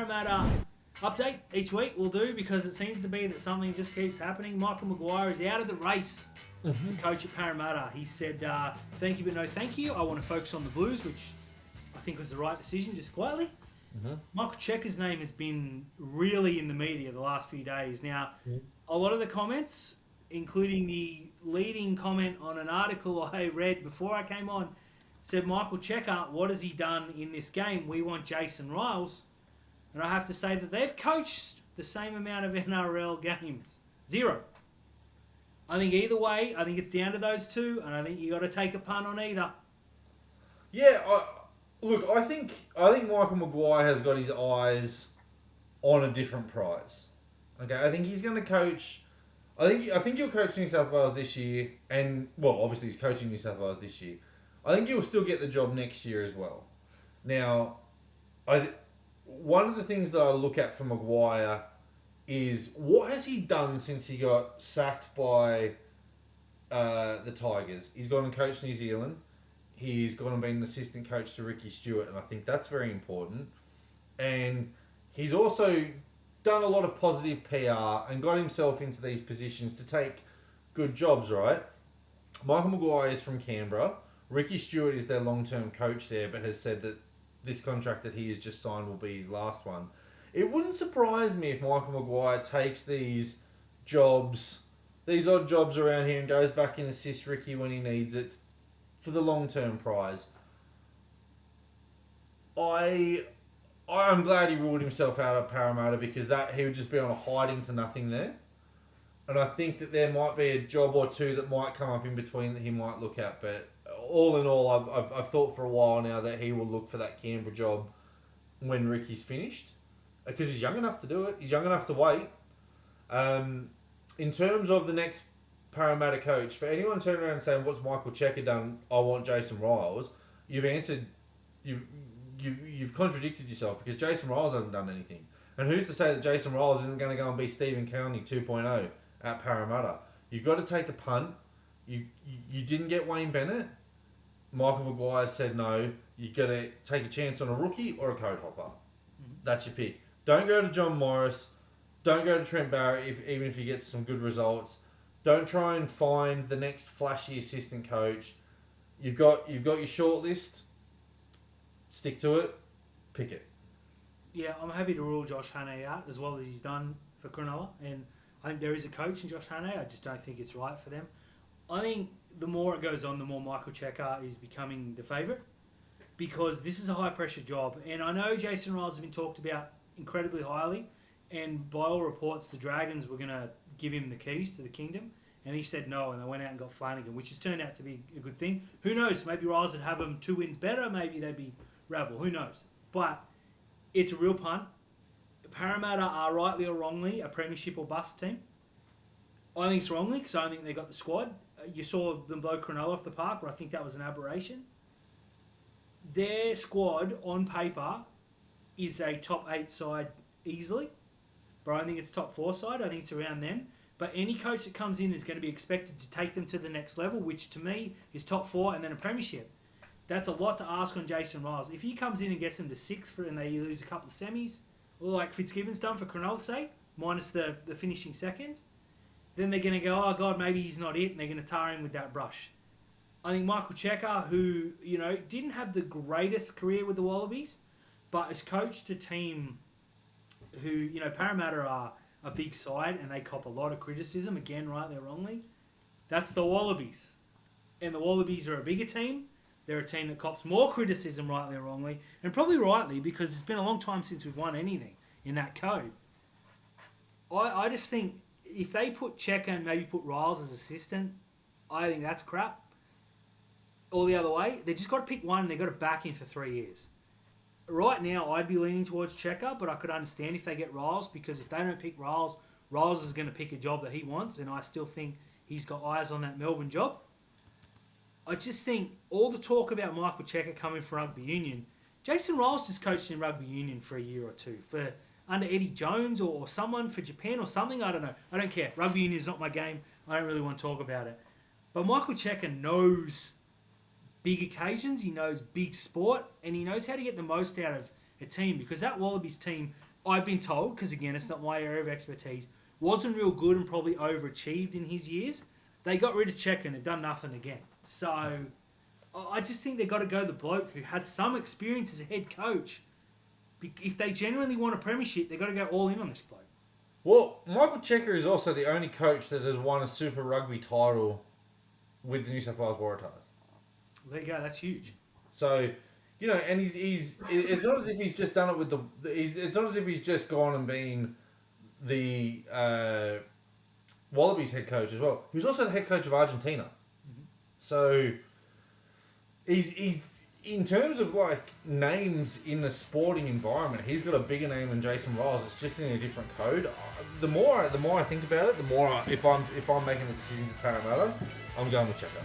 Parramatta update each week we'll do, because it seems to be that something just keeps happening. Michael Maguire is out of the race to coach at Parramatta. He said, thank you but no thank you. I want to focus on the Blues, which I think was the right decision, just quietly. Michael Cheika's name has been really in the media the last few days. Now, a lot of the comments, including the leading comment on an article I read before I came on, said, Michael Cheika, what has he done in this game? We want Jason Ryles. And I have to say that they've coached the same amount of NRL games. 0. I think either way, I think it's down to those two, and I think you got to take a punt on either. Yeah, I think Michael Maguire has got his eyes on a different prize. Okay, I think he's going to coach. I think he'll coach New South Wales this year, and obviously he's coaching New South Wales this year. I think he'll still get the job next year as well. Now, one of the things that I look at for Maguire is what has he done since he got sacked by the Tigers. He's gone and coached New Zealand. He's gone and been an assistant coach to Ricky Stewart, and I think that's very important. And he's also done a lot of positive PR and got himself into these positions to take good jobs, right? Michael Maguire is from Canberra. Ricky Stewart is their long-term coach there, but has said that this contract that he has just signed will be his last one. It wouldn't surprise me if Michael Maguire takes these jobs, these odd jobs around here, and goes back and assists Ricky when he needs it for the long-term prize. I'm glad he ruled himself out of Parramatta, because that he would just be on a hiding to nothing there. And I think that there might be a job or two that might come up in between that he might look at. But all in all, I've thought for a while now that he will look for that Canberra job when Ricky's finished, because he's young enough to do it. He's young enough to wait. In terms of the next Parramatta coach, for anyone turning around and saying, what's Michael Cheika done? I want Jason Ryles. You've answered... You've contradicted yourself, because Jason Ryles hasn't done anything. And who's to say that Jason Ryles isn't going to go and be Stephen County 2.0 at Parramatta? You've got to take a punt. You didn't get Wayne Bennett. Michael Maguire said no. You've got to take a chance on a rookie or a code hopper. That's your pick. Don't go to John Morris. Don't go to Trent Barrett even if you get some good results. Don't try and find the next flashy assistant coach. You've got your short list. Stick to it. Pick it. Yeah, I'm happy to rule Josh Hannay out as well as he's done for Cronulla. And I think there is a coach in Josh Hannay. I just don't think it's right for them. I think the more it goes on, the more Michael Cheika is becoming the favourite, because this is a high-pressure job. And I know Jason Ryles has been talked about incredibly highly, and by all reports, the Dragons were going to give him the keys to the kingdom. And he said no, and they went out and got Flanagan, which has turned out to be a good thing. Who knows? Maybe Ryles would have them 2 wins better. Maybe they'd be rabble. Who knows? But it's a real punt. Parramatta are rightly or wrongly a premiership or bust team. I think it's wrongly, because I don't think they got the squad. You saw them blow Cronulla off the park, but I think that was an aberration. Their squad, on paper, is a top 8 side easily. But I don't think it's top 4 side. I think it's around them. But any coach that comes in is going to be expected to take them to the next level, which to me is top 4 and then a premiership. That's a lot to ask on Jason Ryles. If he comes in and gets them to 6 and they lose a couple of semis, or like Fitzgibbon's done for Cronulla's sake, minus the finishing second, then they're going to go, oh God, maybe he's not it, and they're going to tar him with that brush. I think Michael Cheika, who, didn't have the greatest career with the Wallabies, but has coached a team who, Parramatta are a big side and they cop a lot of criticism, again, rightly or wrongly. That's the Wallabies. And the Wallabies are a bigger team. They're a team that cops more criticism, rightly or wrongly, and probably rightly, because it's been a long time since we've won anything in that code. I just think if they put Cheika and maybe put Ryles as assistant, I think that's crap. Or the other way, they just got to pick one and they've got to back in for 3 years. Right now, I'd be leaning towards Cheika, but I could understand if they get Ryles, because if they don't pick Ryles, Ryles is going to pick a job that he wants, and I still think he's got eyes on that Melbourne job. I just think all the talk about Michael Cheika coming from Rugby Union, Jason Ryles just coached in Rugby Union for a year or two, for under Eddie Jones or someone for Japan or something. I don't know. I don't care. Rugby Union is not my game. I don't really want to talk about it. But Michael Cheika knows big occasions, he knows big sport, and he knows how to get the most out of a team, because that Wallabies team I've been told, because again, it's not my area of expertise, wasn't real good and probably overachieved in his years. They got rid of Cheika and they've done nothing again. So I just think they've got to go the bloke who has some experience as a head coach. If they genuinely want a premiership, they've got to go all in on this bloke. Well, Michael Cheika is also the only coach that has won a Super Rugby title with the New South Wales Waratahs. There you go. That's huge. So, you know, and he's it's not as if he's just done it with it's not as if he's just gone and been the Wallabies head coach as well. He was also the head coach of Argentina. Mm-hmm. So, he's in terms of like names in the sporting environment, he's got a bigger name than Jason Ryles. It's just in a different code. The more I think about it, the more if I'm making the decisions at Parramatta, I'm going with Cheika.